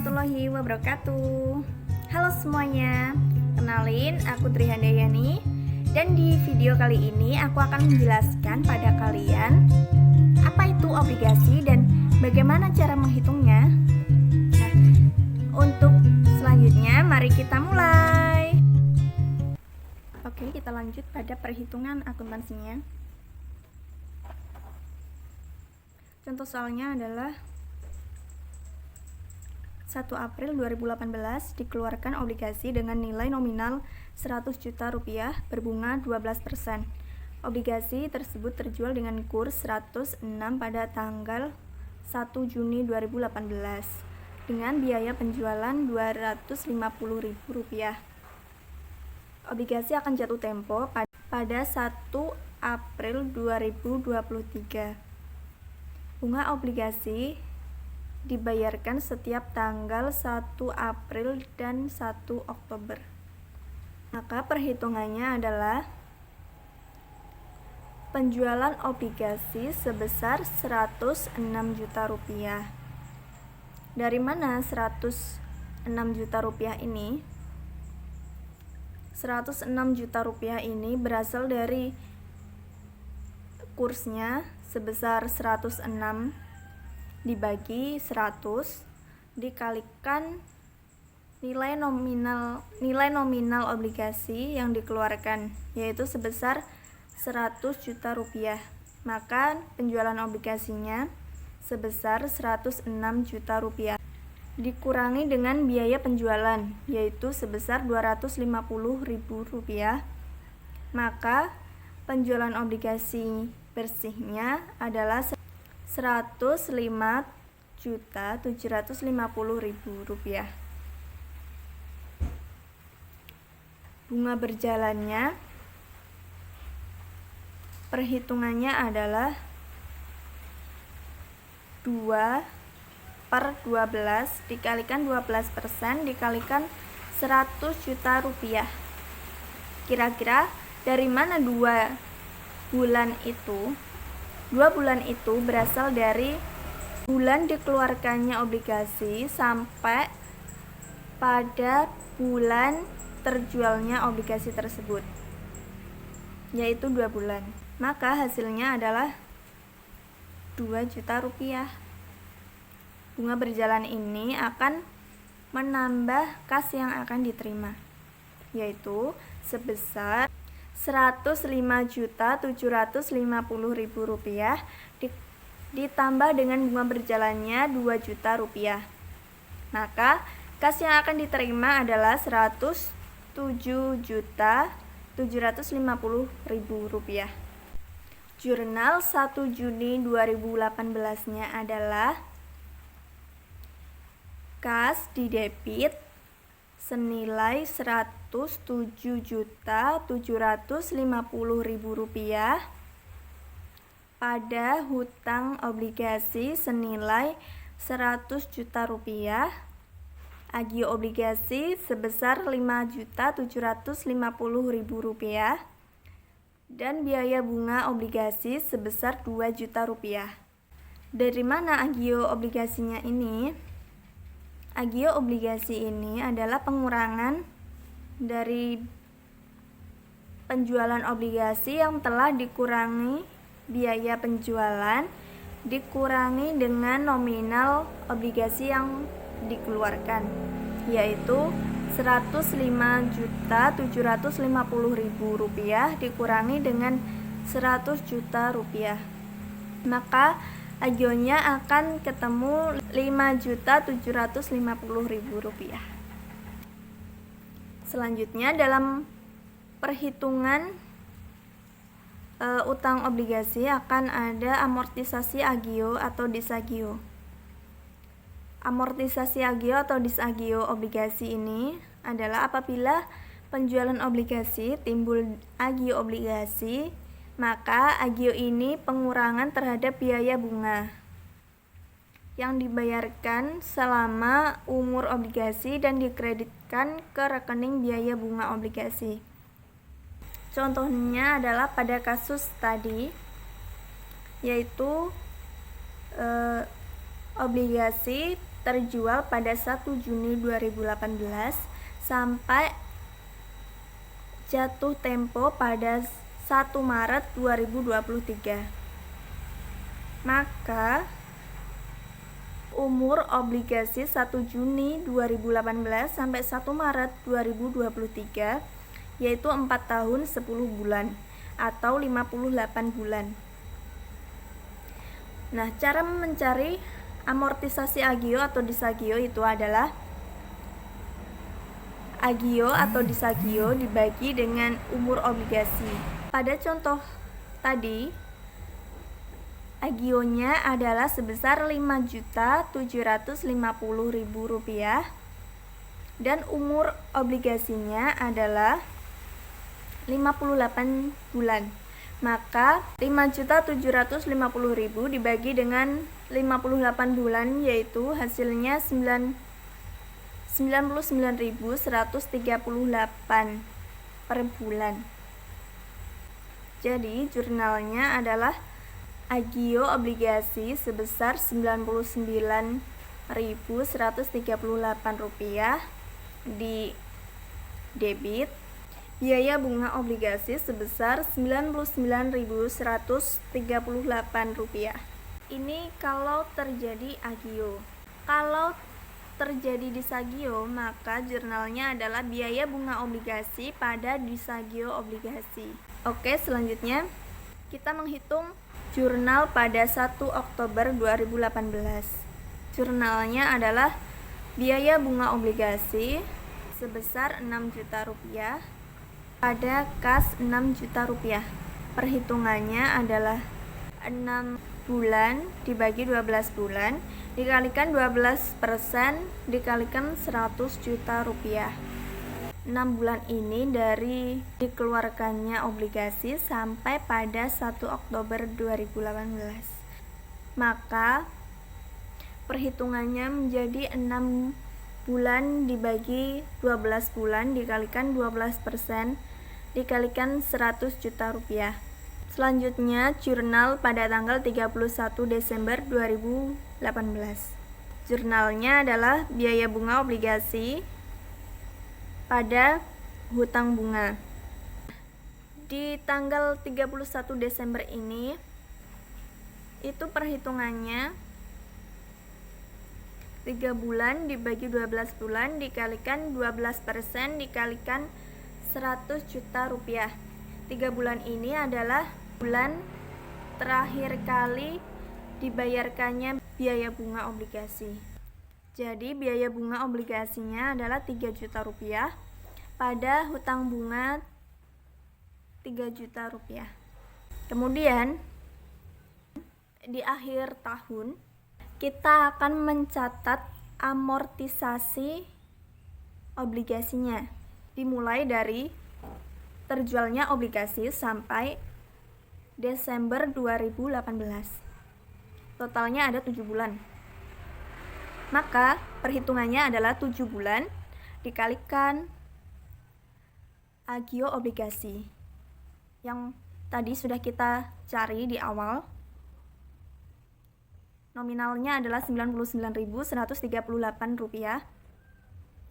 warahmatullahi wabarakatuh. Halo semuanya, kenalin aku Trihandayani. Dan di video kali ini aku akan menjelaskan pada kalian apa itu obligasi dan bagaimana cara menghitungnya. Nah, untuk selanjutnya mari kita mulai. Oke, kita lanjut pada perhitungan akuntansinya. Contoh soalnya adalah 1 April 2018 dikeluarkan obligasi dengan nilai nominal 100 juta rupiah berbunga 12%. Obligasi tersebut terjual dengan kurs 106 pada tanggal 1 Juni 2018 dengan biaya penjualan Rp250.000. Obligasi akan jatuh tempo pada 1 April 2023. Bunga obligasi dibayarkan setiap tanggal 1 April dan 1 Oktober. Maka perhitungannya adalah penjualan obligasi sebesar 106 juta rupiah. Dari mana 106 juta rupiah ini? 106 juta rupiah ini berasal dari kursnya sebesar 106 dibagi 100 dikalikan nilai nominal obligasi yang dikeluarkan, yaitu sebesar 100 juta rupiah. Maka penjualan obligasinya sebesar 106 juta rupiah dikurangi dengan biaya penjualan, yaitu sebesar Rp250.000. Maka penjualan obligasi bersihnya adalah Rp105.750.000. Bunga berjalannya perhitungannya adalah 2/12 dikalikan 12% dikalikan 100 juta rupiah. Kira-kira dari mana 2 bulan itu? 2 bulan itu berasal dari bulan dikeluarkannya obligasi sampai pada bulan terjualnya obligasi tersebut, yaitu 2 bulan. Maka hasilnya adalah 2 juta rupiah. Bunga berjalan ini akan menambah kas yang akan diterima, yaitu sebesar Rp105.750.000 ditambah dengan bunga berjalannya 2 juta rupiah. Maka kas yang akan diterima adalah Rp107.750.000. Jurnal 1 Juni 2018-nya adalah kas didebit senilai Rp107.750.000 pada hutang obligasi senilai Rp100 juta, agio obligasi sebesar Rp5.750.000 dan biaya bunga obligasi sebesar Rp2 juta. Dari mana agio obligasinya ini? Agio obligasi ini adalah pengurangan dari penjualan obligasi yang telah dikurangi biaya penjualan dikurangi dengan nominal obligasi yang dikeluarkan, yaitu Rp105.750.000 dikurangi dengan Rp100 juta. Maka agionya akan ketemu Rp5.750.000. Selanjutnya dalam perhitungan utang obligasi akan ada amortisasi agio atau disagio. Amortisasi agio atau disagio obligasi ini adalah apabila penjualan obligasi timbul agio obligasi, maka agio ini pengurangan terhadap biaya bunga yang dibayarkan selama umur obligasi dan dikreditkan ke rekening biaya bunga obligasi. Contohnya adalah pada kasus tadi, yaitu obligasi terjual pada 1 Juni 2018 sampai jatuh tempo pada 1 Maret 2023. Maka umur obligasi 1 Juni 2018 sampai 1 Maret 2023 yaitu 4 tahun 10 bulan atau 58 bulan. Nah, cara mencari amortisasi agio atau disagio itu adalah agio atau disagio dibagi dengan umur obligasi. Pada contoh tadi, agionya adalah sebesar Rp5.750.000 dan umur obligasinya adalah 58 bulan. Maka 5.750.000 dibagi dengan 58 bulan yaitu hasilnya 99.138 per bulan. Jadi jurnalnya adalah agio obligasi sebesar Rp99.138 di debit, biaya bunga obligasi sebesar Rp99.138. Ini kalau terjadi agio. Kalau terjadi disagio, maka jurnalnya adalah biaya bunga obligasi pada disagio obligasi. Oke, selanjutnya kita menghitung jurnal pada 1 Oktober 2018. Jurnalnya adalah biaya bunga obligasi sebesar Rp6 juta pada kas Rp6 juta. Perhitungannya adalah 6 bulan dibagi 12 bulan dikalikan 12% dikalikan Rp100 juta. 6 bulan ini dari dikeluarkannya obligasi sampai pada 1 Oktober 2018. Maka perhitungannya menjadi 6 bulan dibagi 12 bulan dikalikan 12% dikalikan Rp100 juta. Selanjutnya jurnal pada tanggal 31 Desember 2018. Jurnalnya adalah biaya bunga obligasi pada hutang bunga. Di tanggal 31 Desember ini itu perhitungannya 3 bulan dibagi 12 bulan dikalikan 12% dikalikan Rp100 juta. 3 bulan ini adalah bulan terakhir kali dibayarkannya biaya bunga obligasi. Jadi biaya bunga obligasinya adalah Rp3 juta pada hutang bunga Rp3 juta. Kemudian di akhir tahun kita akan mencatat amortisasi obligasinya dimulai dari terjualnya obligasi sampai Desember 2018. Totalnya ada 7 bulan. Maka perhitungannya adalah 7 bulan dikalikan agio obligasi yang tadi sudah kita cari di awal. Nominalnya adalah Rp99.138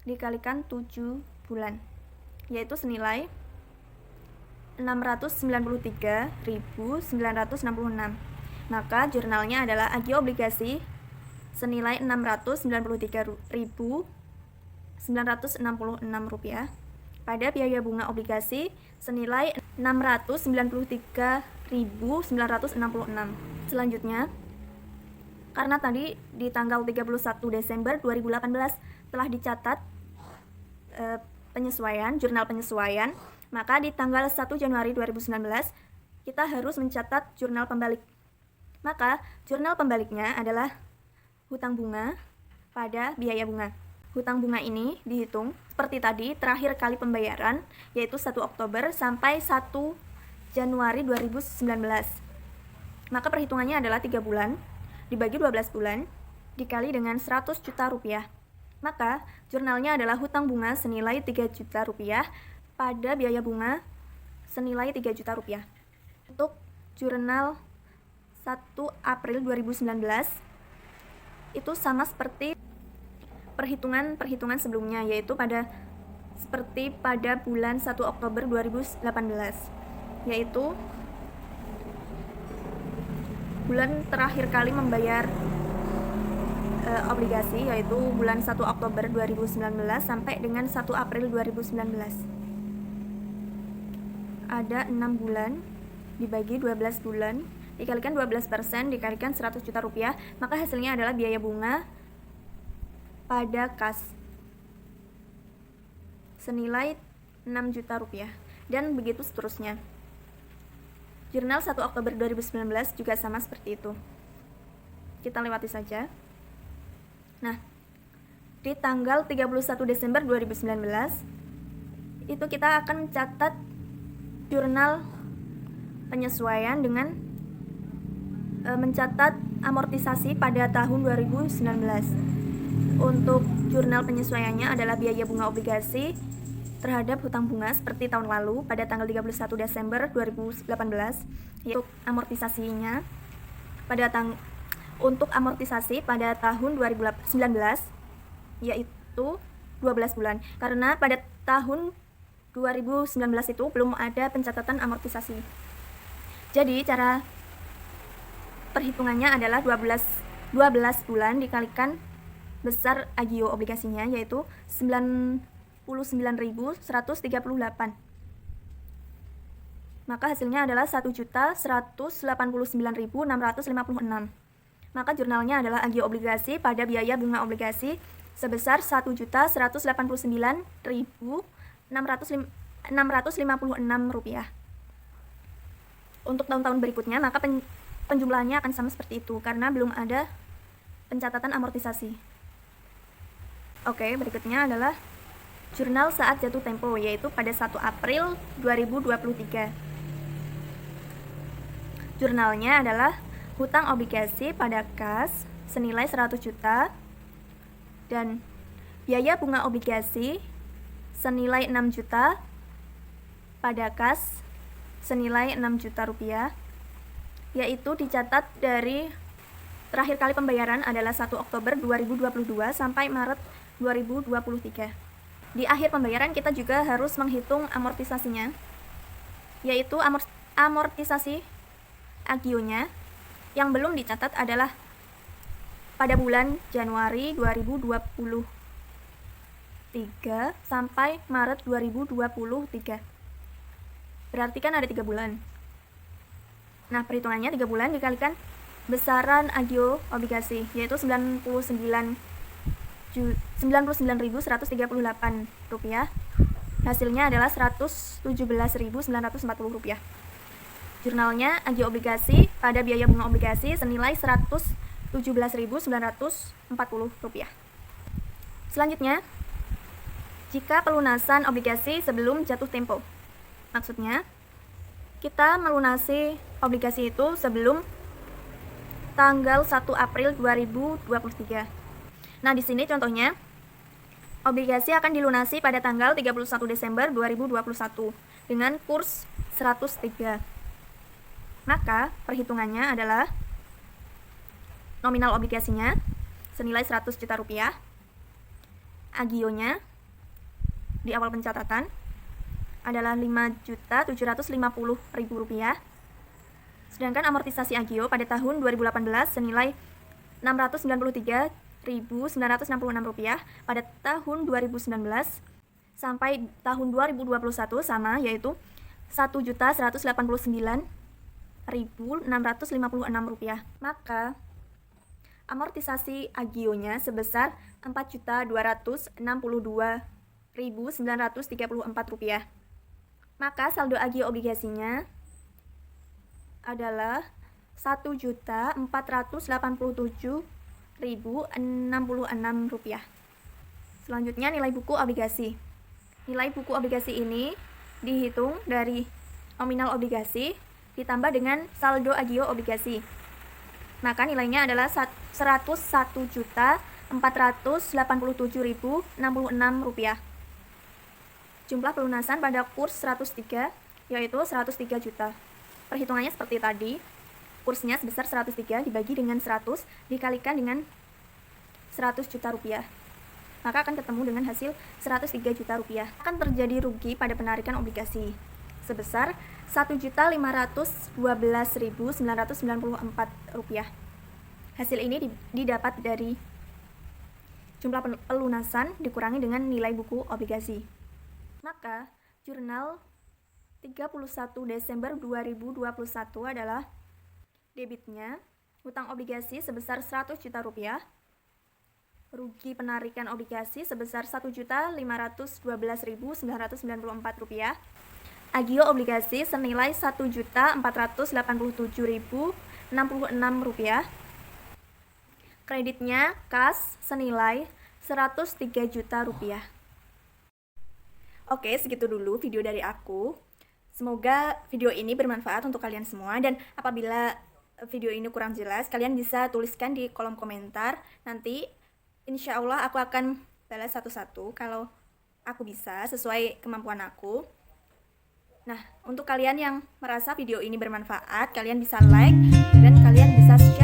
dikalikan 7 bulan yaitu senilai Rp693.966. Maka jurnalnya adalah agio obligasi senilai Rp693.966 pada biaya bunga obligasi senilai Rp693.966. Selanjutnya, karena tadi di tanggal 31 Desember 2018 telah dicatat jurnal penyesuaian, maka di tanggal 1 Januari 2019 kita harus mencatat jurnal pembalik. Maka jurnal pembaliknya adalah hutang bunga pada biaya bunga. Hutang bunga ini dihitung seperti tadi, terakhir kali pembayaran yaitu 1 Oktober sampai 1 Januari 2019. Maka perhitungannya adalah 3 bulan dibagi 12 bulan dikali dengan Rp100 juta. Maka jurnalnya adalah hutang bunga senilai Rp3 juta pada biaya bunga senilai Rp3 juta. Untuk jurnal 1 April 2019 itu sama seperti perhitungan sebelumnya, yaitu seperti pada bulan 1 Oktober 2018, yaitu bulan terakhir kali membayar obligasi, yaitu bulan 1 Oktober 2019 sampai dengan 1 April 2019. Ada 6 bulan dibagi 12 bulan dikalikan 12% dikalikan 100 juta rupiah, maka hasilnya adalah biaya bunga pada kas senilai 6 juta rupiah, dan begitu seterusnya. Jurnal 1 Oktober 2019 juga sama seperti itu. Kita lewati saja. Nah, di tanggal 31 Desember 2019 itu kita akan mencatat jurnal penyesuaian dengan mencatat amortisasi pada tahun 2019. Untuk jurnal penyesuaiannya adalah biaya bunga obligasi terhadap hutang bunga seperti tahun lalu pada tanggal 31 Desember 2018, yaitu amortisasinya untuk amortisasi pada tahun 2019 yaitu 12 bulan, karena pada tahun 2019 itu belum ada pencatatan amortisasi. Jadi cara perhitungannya adalah 12 bulan dikalikan besar agio obligasinya, yaitu 99.138. Maka hasilnya adalah 1.189.656. Maka jurnalnya adalah agio obligasi pada biaya bunga obligasi sebesar 1.189.656 rupiah. Untuk tahun-tahun berikutnya, maka penjumlahannya akan sama seperti itu karena belum ada pencatatan amortisasi. Oke, berikutnya adalah jurnal saat jatuh tempo, yaitu pada 1 April 2023. Jurnalnya adalah hutang obligasi pada kas senilai 100 juta dan biaya bunga obligasi senilai 6 juta pada kas senilai 6 juta rupiah, yaitu dicatat dari terakhir kali pembayaran adalah 1 Oktober 2022 sampai Maret 2023. Di akhir pembayaran kita juga harus menghitung amortisasinya, yaitu amortisasi agionya yang belum dicatat adalah pada bulan Januari 2023 sampai Maret 2023. Berarti kan ada 3 bulan. Nah, perhitungannya 3 bulan dikalikan besaran agio obligasi, yaitu 99.138 rupiah. Hasilnya adalah 117.940 rupiah. Jurnalnya agio obligasi pada biaya bunga obligasi senilai 117.940 rupiah. Selanjutnya, jika pelunasan obligasi sebelum jatuh tempo. Maksudnya, kita melunasi obligasi itu sebelum tanggal 1 April 2023. Nah, di sini contohnya, obligasi akan dilunasi pada tanggal 31 Desember 2021 dengan kurs 103. Maka, perhitungannya adalah nominal obligasinya senilai 100 juta rupiah, agionya di awal pencatatan adalah 5.750.000 rupiah. Sedangkan amortisasi agio pada tahun 2018 senilai 693.966 rupiah pada tahun 2019 sampai tahun 2021 sama, yaitu 1.189.656 rupiah. Maka amortisasi agionya sebesar 4.262.934 rupiah. Maka saldo agio obligasinya adalah 1.487.066 rupiah. Selanjutnya nilai buku obligasi. Nilai buku obligasi ini dihitung dari nominal obligasi ditambah dengan saldo agio obligasi. Maka nilainya adalah 101.487.066 rupiah. Jumlah pelunasan pada kurs 103 yaitu 103 juta. Perhitungannya seperti tadi. Kursnya sebesar 103 dibagi dengan 100 dikalikan dengan 100 juta rupiah. maka akan ketemu dengan hasil 103 juta rupiah. Akan terjadi rugi pada penarikan obligasi sebesar 1.512.994 rupiah. Hasil ini didapat dari jumlah pelunasan dikurangi dengan nilai buku obligasi. Maka jurnal 31 Desember 2021 adalah debitnya hutang obligasi sebesar 100 juta rupiah, rugi penarikan obligasi sebesar 1.512.994 rupiah, agio obligasi senilai 1.487.066 rupiah, kreditnya kas senilai 103 juta rupiah. Oke, segitu dulu video dari aku. Semoga video ini bermanfaat untuk kalian semua, dan apabila video ini kurang jelas, kalian bisa tuliskan di kolom komentar. Nanti insya Allah aku akan balas satu-satu kalau aku bisa, sesuai kemampuan aku. Nah, untuk kalian yang merasa video ini bermanfaat, kalian bisa like dan kalian bisa share